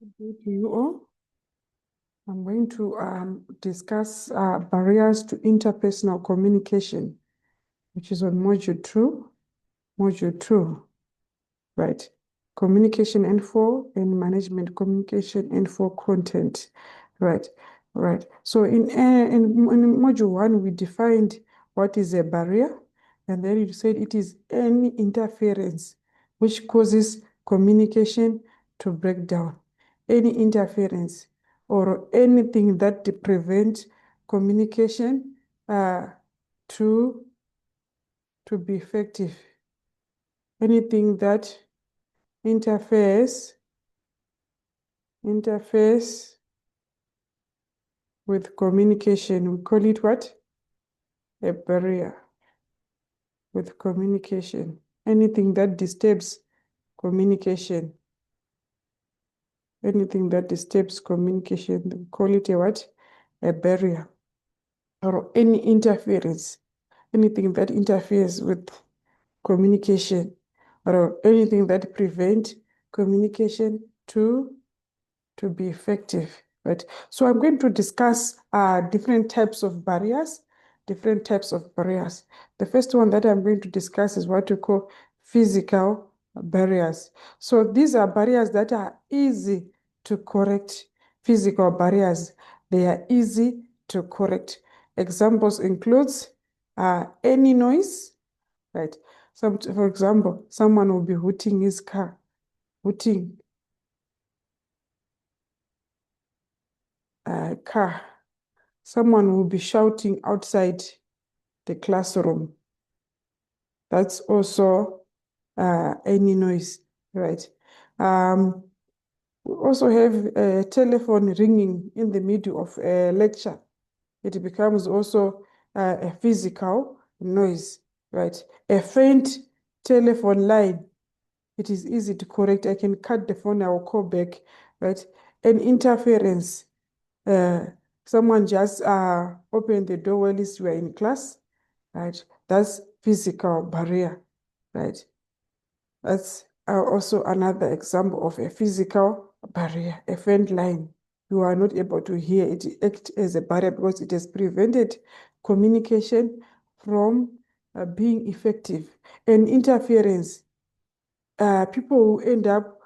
Good day to you all. I'm going to discuss barriers to interpersonal communication, which is on module two, right? Communication N4 and management communication N4 content, right? Right. So in module one, we defined what is a barrier, and then you said it is any interference which causes communication to break down. Any interference or anything that prevents communication to be effective. Anything that interferes with communication. We call it what? A barrier with communication. Anything that disturbs communication. Anything that disturbs communication, we call it a what? A barrier. Or any interference. Anything that interferes with communication. Or anything that prevents communication to be effective. Right. So I'm going to discuss different types of barriers. The first one that I'm going to discuss is what we call physical barriers. So these are barriers that are easy to correct. Physical barriers, they are easy to correct. Examples includes any noise, right? For example, someone will be hooting his car, hooting car. Someone will be shouting outside the classroom. That's also any noise, right? We also have a telephone ringing in the middle of a lecture. It becomes also a physical noise, right? A faint telephone line, it is easy to correct. I can cut the phone, I will call back, right? An interference, someone just opened the door while you were in class, right? That's physical barrier, right? That's also another example of a physical barrier, a faint line. You are not able to hear it act as a barrier because it has prevented communication from being effective. And interference, people will end up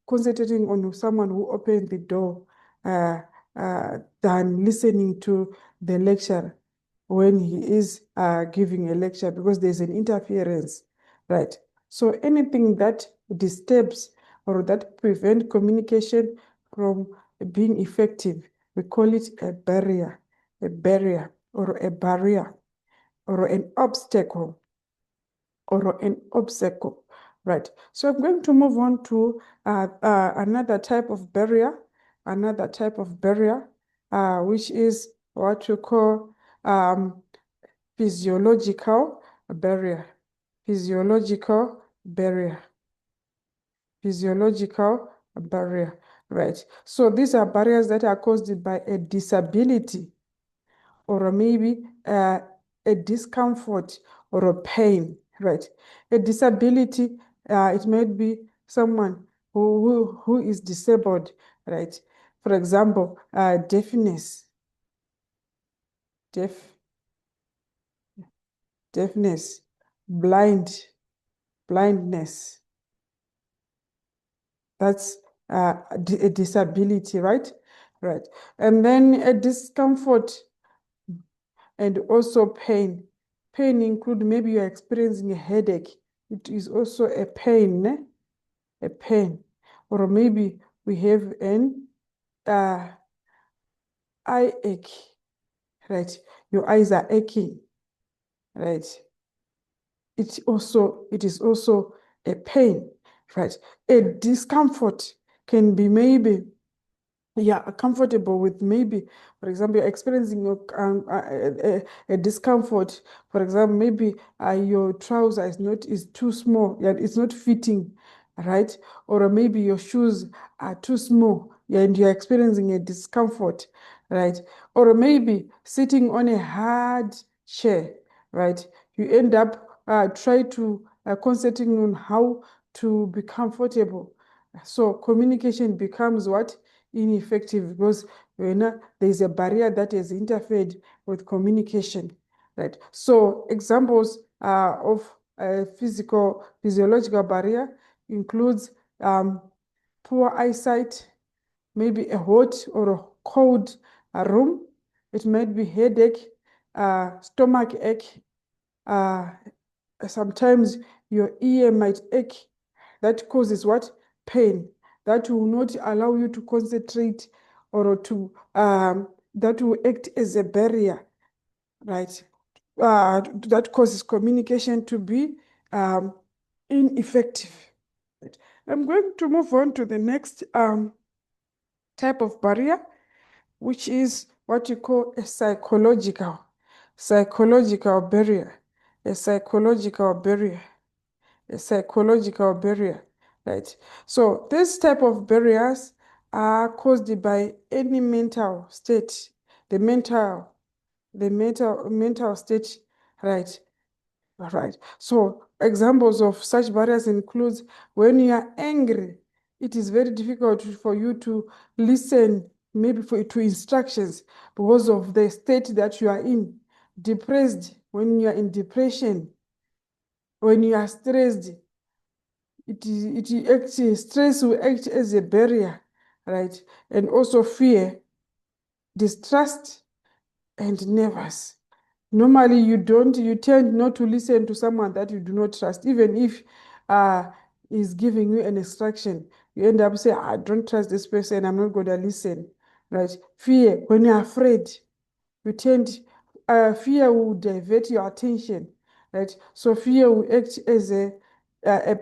concentrating on someone who opened the door than listening to the lecturer when he is giving a lecture because there's an interference, right? So anything that disturbs or that prevent communication from being effective, we call it a barrier or a barrier or an obstacle right? So I'm going to move on to another type of barrier, which is what we call physiological barrier, physiological barrier, physiological barrier, right? So these are barriers that are caused by a disability or maybe a discomfort or a pain, right? A disability, it might be someone who is disabled, right? For example, deafness, deafness, blindness. That's a disability, right? Right. And then a discomfort and also pain. Pain include maybe you're experiencing a headache. It is also a pain, a pain. Or maybe we have an eye ache, right? Your eyes are aching, right? It is also a pain, right? A discomfort can be maybe comfortable with maybe, for example, you're experiencing a discomfort. For example, maybe your trouser is too small, yeah, it's not fitting, right? Or maybe your shoes are too small, yeah, and you're experiencing a discomfort, right? Or maybe sitting on a hard chair, right? You end up try to concentrating on how to be comfortable, So communication becomes what? Ineffective, because there's a barrier that has interfered with communication, right? So examples of physiological barrier includes poor eyesight, maybe a hot or a cold room. It might be headache, stomach ache. Sometimes your ear might ache. That causes what? Pain. That will not allow you to concentrate, or that will act as a barrier, right? That causes communication to be um, ineffective. Right. I'm going to move on to the next type of barrier, which is what you call a psychological barrier, a psychological barrier, a psychological barrier, right? So this type of barriers are caused by any mental state, the mental state, right? Right. So examples of such barriers includes when you are angry, it is very difficult for you to listen maybe to instructions because of the state that you are in. Depressed, when you are in depression, when you are stressed, stress will act as a barrier, right? And also fear, distrust, and nervous. Normally, you tend not to listen to someone that you do not trust, even if uh, is giving you an instruction. You end up saying, I don't trust this person, I'm not going to listen, right? Fear, when you're afraid, you tend, fear will divert your attention, right? So fear will act as a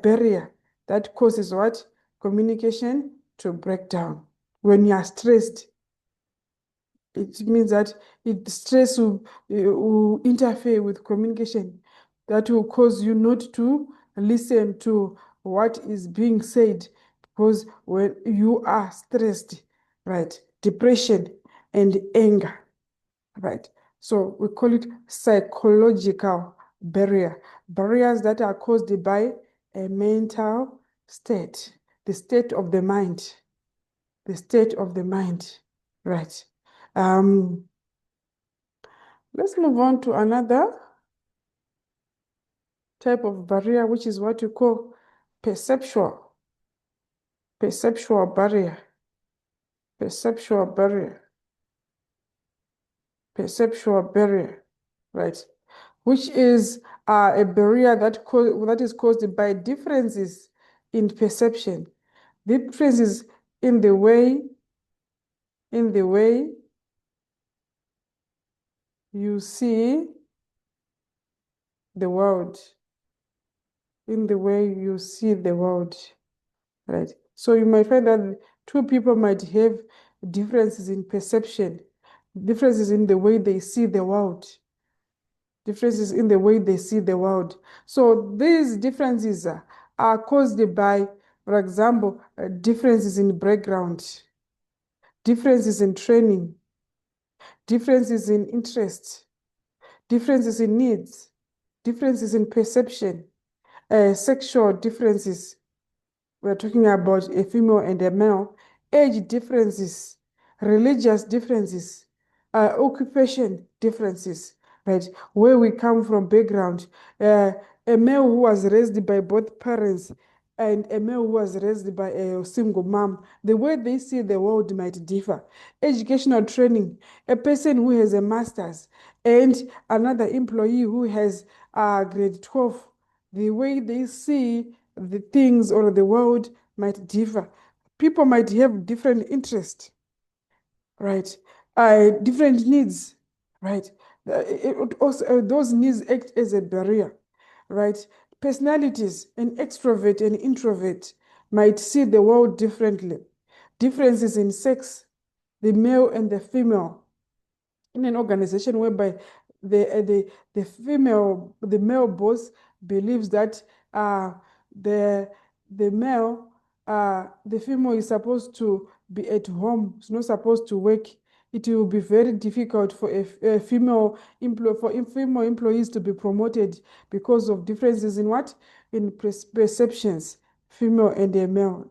barrier that causes what? Communication to break down. When you are stressed, it means that stress will interfere with communication. That will cause you not to listen to what is being said, because when you are stressed, right? Depression and anger, right? So we call it psychological barriers that are caused by a mental state, the state of the mind, the state of the mind, right? Um, let's move on to another type of barrier, which is what you call perceptual, perceptual barrier, perceptual barrier, perceptual barrier, right? Which is a barrier that is caused by differences in perception, differences in the way, in the way you see the world, in the way you see the world, right? So you might find that two people might have differences in perception, differences in the way they see the world, differences in the way they see the world. So these differences are caused by, for example, differences in background, differences in training, differences in interest, differences in needs, differences in perception, sexual differences. We're talking about a female and a male, age differences, religious differences, occupation differences, right? Where we come from background. A male who was raised by both parents and a male who was raised by a single mom, the way they see the world might differ. Educational training, a person who has a master's and another employee who has grade 12, the way they see the things or the world might differ. People might have different interests, right? Different needs, right? Those needs act as a barrier, right? Personalities, an extrovert and introvert might see the world differently. Differences in sex, the male and the female, in an organization whereby the male boss believes that the the male the female is supposed to be at home, is not supposed to work. It will be very difficult for a female female employees to be promoted because of differences in what? In perceptions, female and a male.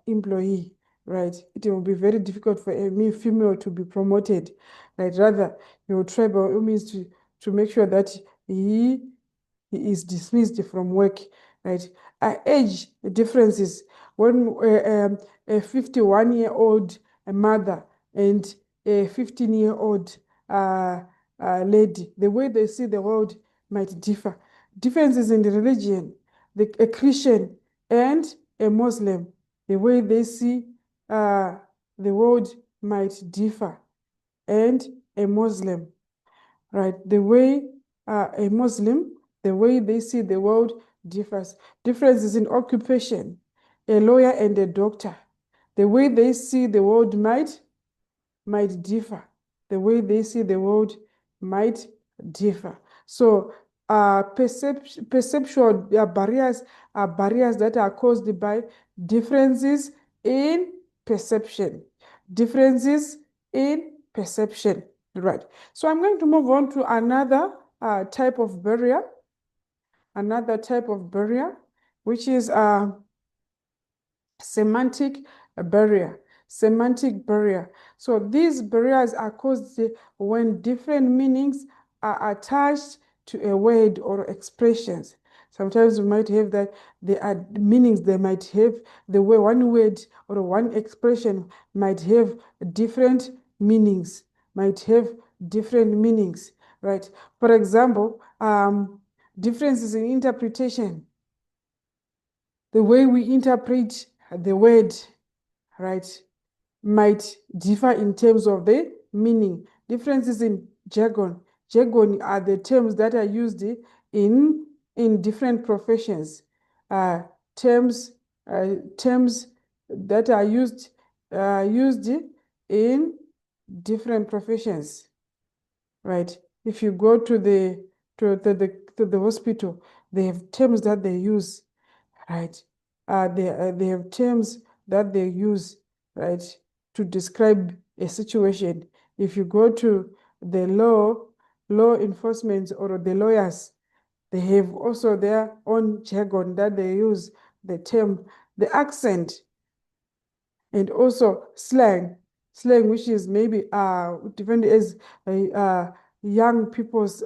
employee, right? It will be very difficult for a female to be promoted, right? Rather, you will try by all means to make sure that he is dismissed from work, right? Age differences when a 51-year-old mother and a 15-year-old lady, the way they see the world might differ. Differences in the religion, a Christian and a Muslim, the way they see the world might differ, and a Muslim, right? The way a Muslim, the way they see the world differs. Differences in occupation, a lawyer and a doctor, the way they see the world might differ. The way they see the world might differ. So perceptual barriers are barriers that are caused by differences in perception. Differences in perception, right? So I'm going to move on to another type of barrier. Another type of barrier, which is semantic barrier. Semantic barrier. So these barriers are caused when different meanings are attached to a word or expressions. Sometimes we might have that there are meanings they might have, the way one word or one expression might have different meanings, right? For example, differences in interpretation, the way we interpret the word, right, might differ in terms of the meaning. Differences in jargon. Jargon are the terms that are used in different professions. Terms that are used in different professions, right? If you go to the hospital, they have terms that they use, right? They have terms that they use, right, to describe a situation. If you go to the law enforcement or the lawyers, they have also their own jargon that they use, the term, the accent, and also slang, which is maybe different as young people's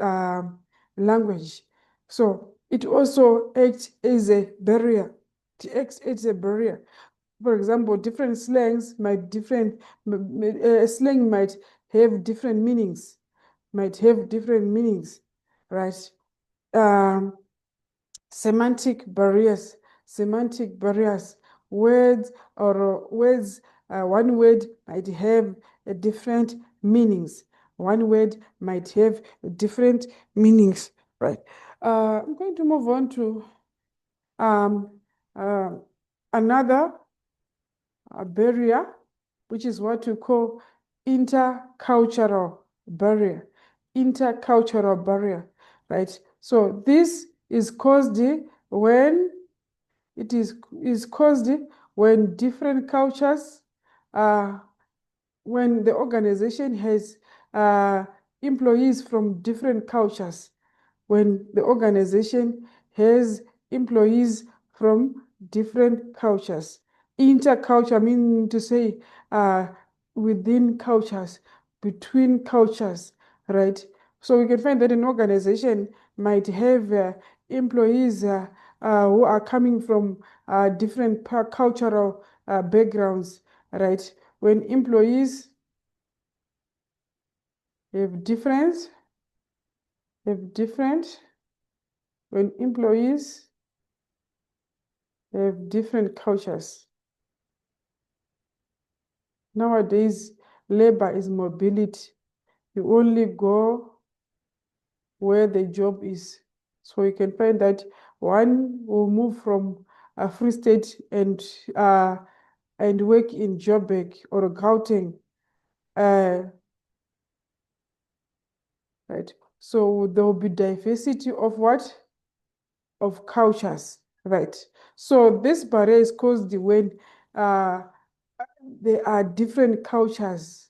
language. So it also acts as a barrier. It acts as a barrier. For example, different slangs might slang might have different meanings, right? Um, semantic barriers, words or words, one word might have a different meanings. One word might have different meanings, right? I'm going to move on to uh, another barrier, which is what we call intercultural barrier. Intercultural barrier, right? So this is caused when is caused when different cultures, when the organization has employees from different cultures, when the organization has employees from different cultures. Interculture meaning to say within cultures, between cultures, right? So we can find that an organization might have employees who are coming from different cultural backgrounds, right? When employees have different, when employees have different cultures. Nowadays, labor is mobility. You only go where the job is. So you can find that one will move from a Free State and work in Joburg or Gauteng, right? So there will be diversity of what? Of cultures, right? So this barrier is caused when there are different cultures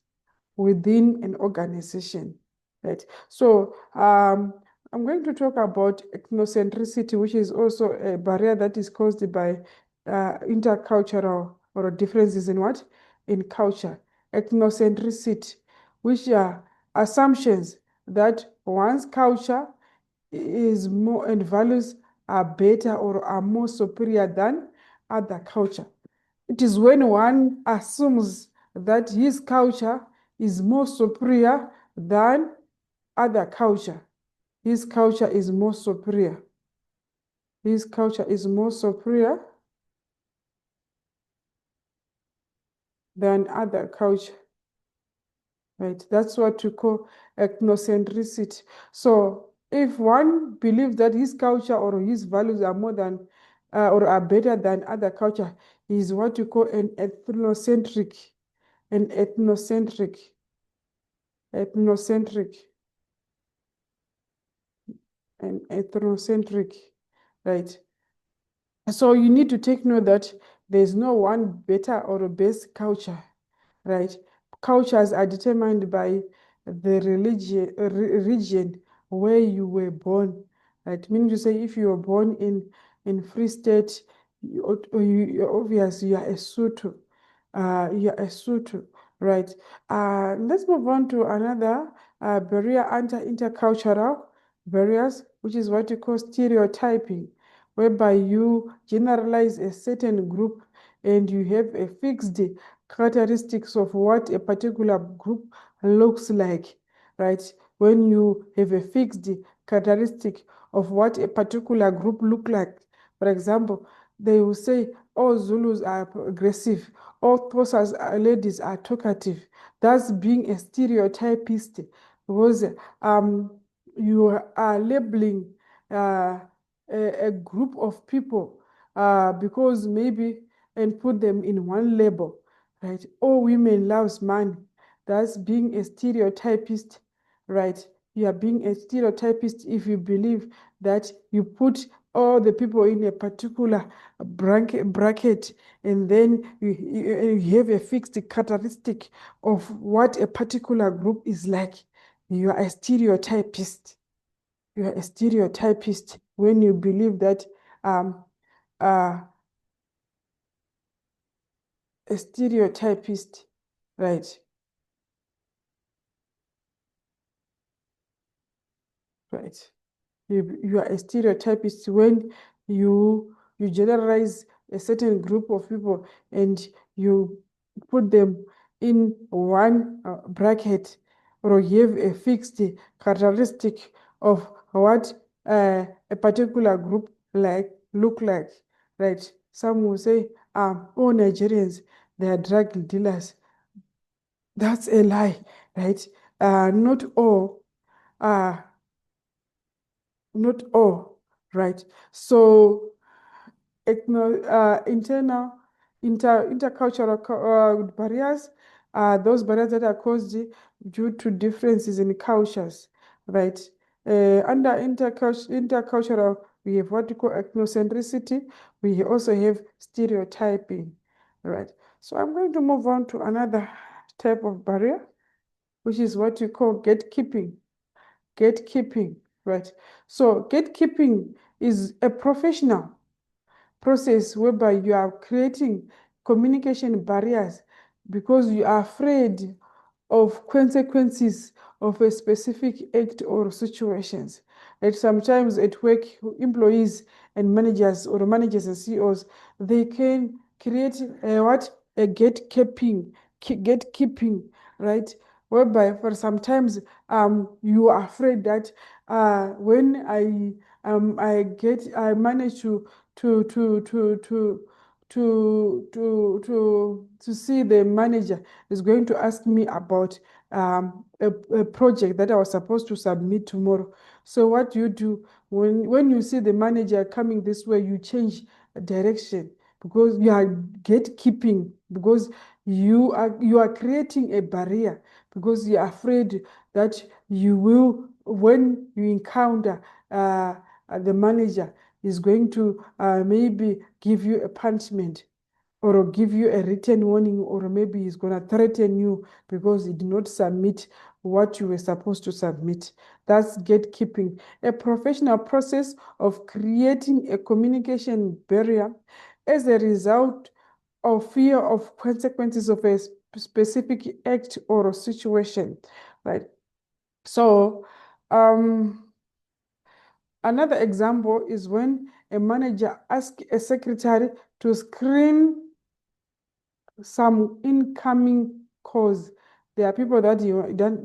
within an organization, right? So I'm going to talk about ethnocentricity, which is also a barrier that is caused by intercultural or differences in what? In culture. Ethnocentricity, which are assumptions that one's culture is more and values are better or are more superior than other culture. It is when one assumes that his culture is more superior than other culture. His culture is more superior. His culture is more superior than other culture. Right? That's what we call ethnocentricity. So if one believes that his culture or his values are more than or are better than other culture, he is what you call an ethnocentric, an ethnocentric, ethnocentric, an ethnocentric, right? So you need to take note that there's no one better or a best culture, right? Cultures are determined by the region where you were born, right? Meaning to say, if you were born in Free State, obviously you are a Sotho, you are a Sotho, right? Let's move on to another barrier under intercultural barriers, which is what you call stereotyping, whereby you generalize a certain group and you have a fixed characteristics of what a particular group looks like, right? When you have a fixed characteristic of what a particular group look like, for example, they will say all Zulus are aggressive, all Xhosas ladies are talkative. That's being a stereotypist because um, you are labeling uh, a group of people because maybe and put them in one label, right? All women loves money. That's being a stereotypist, right? You are being a stereotypist if you believe that you put all the people in a particular bracket and then you have a fixed characteristic of what a particular group is like. You are a stereotypist. You are a stereotypist when you believe that um, uh, a stereotypist, right? Right. You are a stereotypist when you generalize a certain group of people and you put them in one bracket or you have a fixed characteristic of what a particular group like look like, right? Some will say, all Nigerians, they are drug dealers. That's a lie, right? Not all are not all, right? So internal intercultural barriers are those barriers that are caused due to differences in cultures, right? Under intercultural, we have what we call ethnocentricity. We also have stereotyping, right? So I'm going to move on to another type of barrier, which is what we call gatekeeping. Gatekeeping, right? So gatekeeping is a professional process whereby you are creating communication barriers because you are afraid of consequences of a specific act or situations. And sometimes at work, employees and managers or managers and CEOs, they can create a what? A gatekeeping, right? Whereby for sometimes you are afraid that when I manage to to to to to see the manager is going to ask me about a project that I was supposed to submit tomorrow. So what you do when you see the manager coming this way, you change direction because you are gatekeeping because you are creating a barrier because you're afraid that you will when you encounter the manager is going to maybe give you a punishment or give you a written warning, or maybe he's going to threaten you because you did not submit what you were supposed to submit. That's gatekeeping, a professional process of creating a communication barrier as a result of fear of consequences of a specific act or a situation, right? So, another example is when a manager asks a secretary to screen some incoming calls. There are people that he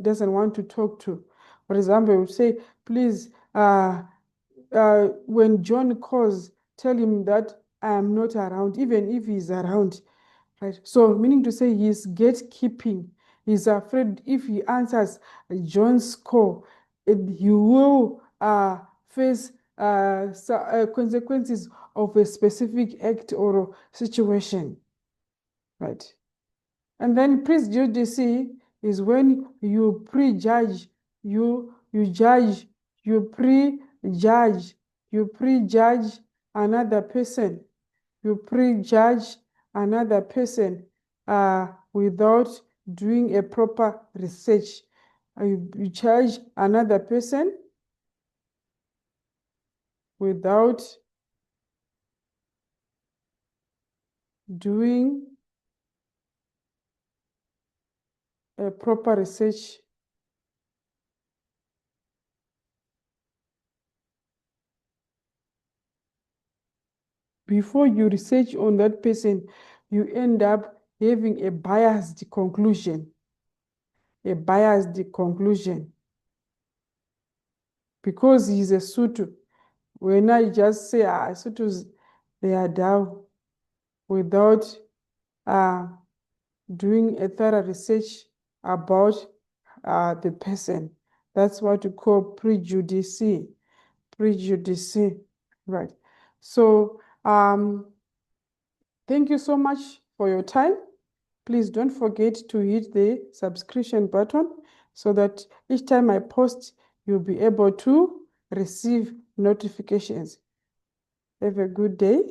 doesn't want to talk to. For example, he would say, please, when John calls, tell him that I am not around, even if he's around. Right? So, meaning to say he's gatekeeping. He's afraid if he answers John's call, he will face consequences of a specific act or situation. Right? And then prejudice is when you prejudge, you judge, you prejudge, you prejudge another person, you prejudge another person without doing a proper research. You judge another person without doing a proper research. Before you research on that person, you end up having a biased conclusion. A biased conclusion. Because he's a Sutu. When I just say, Sutus, they are down without doing a thorough research about the person. That's what we call prejudice. Prejudice, right? So, thank you so much for your time. Please don't forget to hit the subscription button so that each time I post, you'll be able to receive notifications. Have a good day.